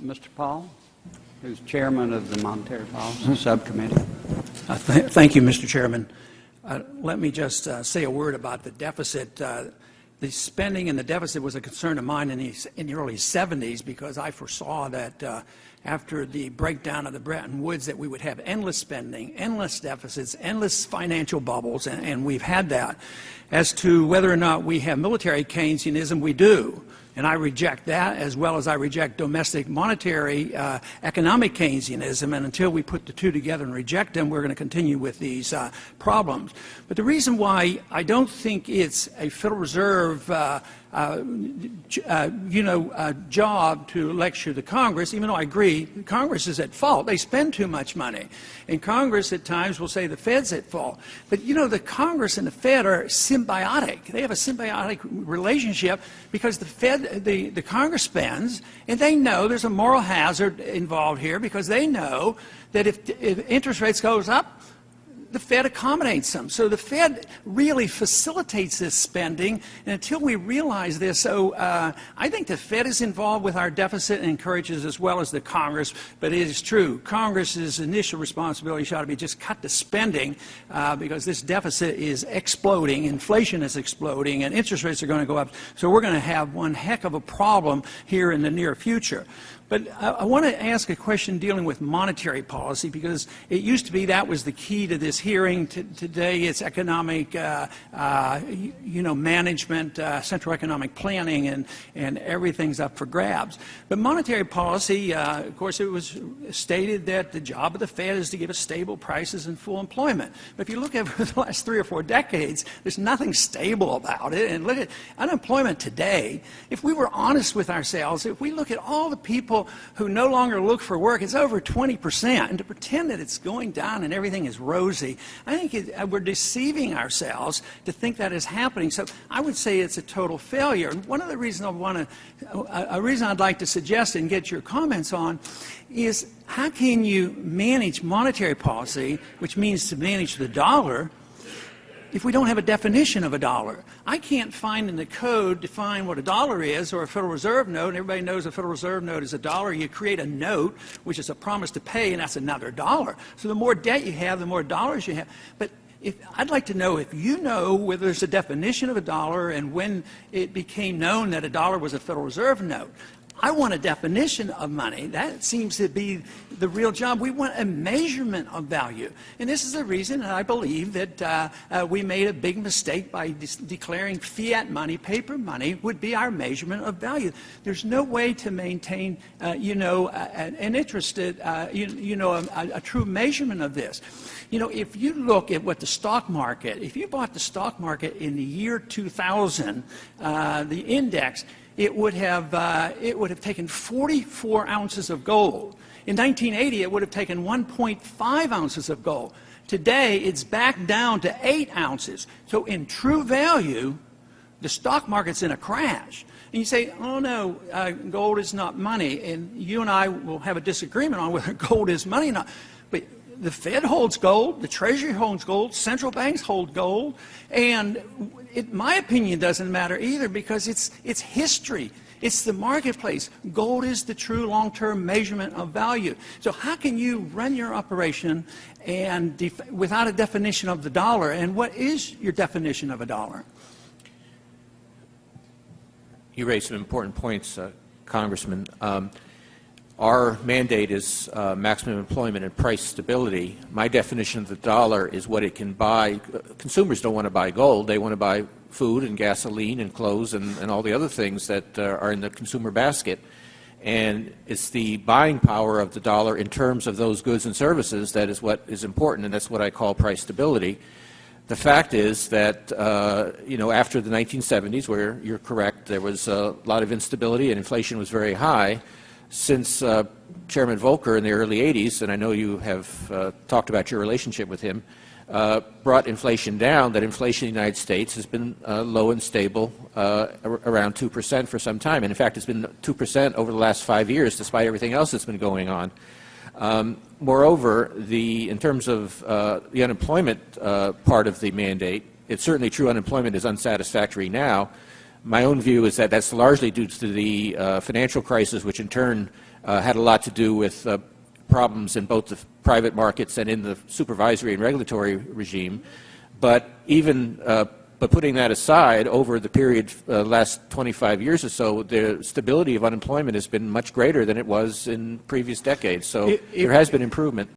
Mr. Paul, who's chairman of the Monetary Policy Subcommittee. Thank you, Mr. Chairman. Let me just say a word about the deficit. The spending and the deficit was a concern of mine in the early 70s because I foresaw that after the breakdown of the Bretton Woods that we would have endless spending, endless deficits, endless financial bubbles, and we've had that. As to whether or not we have military Keynesianism, we do. And I reject that as well as I reject domestic monetary economic Keynesianism. And until we put the two together and reject them, we're going to continue with these problems. But the reason why I don't think it's a Federal Reserve job to lecture the Congress, even though I agree Congress is at fault. They spend too much money. And Congress at times will say the Fed's at fault. But you know, the Congress and the Fed are symbiotic. They have a symbiotic relationship because the Fed, the Congress spends, and they know there's a moral hazard involved here because they know that if interest rates goes up, the Fed accommodates them. So the Fed really facilitates this spending, and until we realize this, I think the Fed is involved with our deficit and encourages as well as the Congress, but it is true. Congress's initial responsibility should be just cut the spending because this deficit is exploding, inflation is exploding, and interest rates are going to go up. So we're going to have one heck of a problem here in the near future. But I want to ask a question dealing with monetary policy because it used to be that was the key to this hearing. Today it's economic, management, central economic planning, and everything's up for grabs. But monetary policy, of course, it was stated that the job of the Fed is to give us stable prices and full employment. But if you look over the last 3 or 4 decades, there's nothing stable about it. And look at unemployment today. If we were honest with ourselves, if we look at all the people who no longer look for work, it's over 20%. And to pretend that it's going down and everything is rosy, I think we're deceiving ourselves to think that is happening. So I would say it's a total failure. And one of the reasons a reason I'd like to suggest and get your comments on is how can you manage monetary policy, which means to manage the dollar, if we don't have a definition of a dollar? I can't find in the code define what a dollar is or a Federal Reserve note, and everybody knows a Federal Reserve note is a dollar. You create a note, which is a promise to pay, and that's another dollar. So the more debt you have, the more dollars you have. But I'd like to know if you know whether there's a definition of a dollar and when it became known that a dollar was a Federal Reserve note. I want a definition of money. That seems to be the real job. We want a measurement of value. And this is the reason that I believe that we made a big mistake by declaring fiat money, paper money, would be our measurement of value. There's no way to maintain, an interested, a true measurement of this. You know, if you look at what the stock market, if you bought the stock market in the year 2000, the index, it would have taken 44 ounces of gold. In 1980, it would have taken 1.5 ounces of gold. Today, it's back down to 8 ounces. So in true value, the stock market's in a crash. And you say, oh no, gold is not money. And you and I will have a disagreement on whether gold is money or not. But the Fed holds gold, the Treasury holds gold, central banks hold gold, and my opinion doesn't matter either because it's history. It's the marketplace. Gold is the true long-term measurement of value. So how can you run your operation and without a definition of the dollar? And what is your definition of a dollar? You raised some important points, Congressman. Our mandate is maximum employment and price stability. My definition of the dollar is what it can buy. Consumers don't want to buy gold. They want to buy food and gasoline and clothes and all the other things that are in the consumer basket. And it's the buying power of the dollar in terms of those goods and services that is what is important, and that's what I call price stability. The fact is that, after the 1970s, where you're correct, there was a lot of instability and inflation was very high. Since Chairman Volcker in the early 80s, and I know you have talked about your relationship with him, brought inflation down, that inflation in the United States has been low and stable, around 2% for some time. And in fact, it's been 2% over the last 5 years, despite everything else that's been going on. Moreover, in terms of the unemployment part of the mandate, it's certainly true unemployment is unsatisfactory now. My own view is that that's largely due to the financial crisis, which in turn had a lot to do with problems in both the private markets and in the supervisory and regulatory regime. But even but putting that aside, over the period last 25 years or so, the stability of unemployment has been much greater than it was in previous decades. So there has been improvement.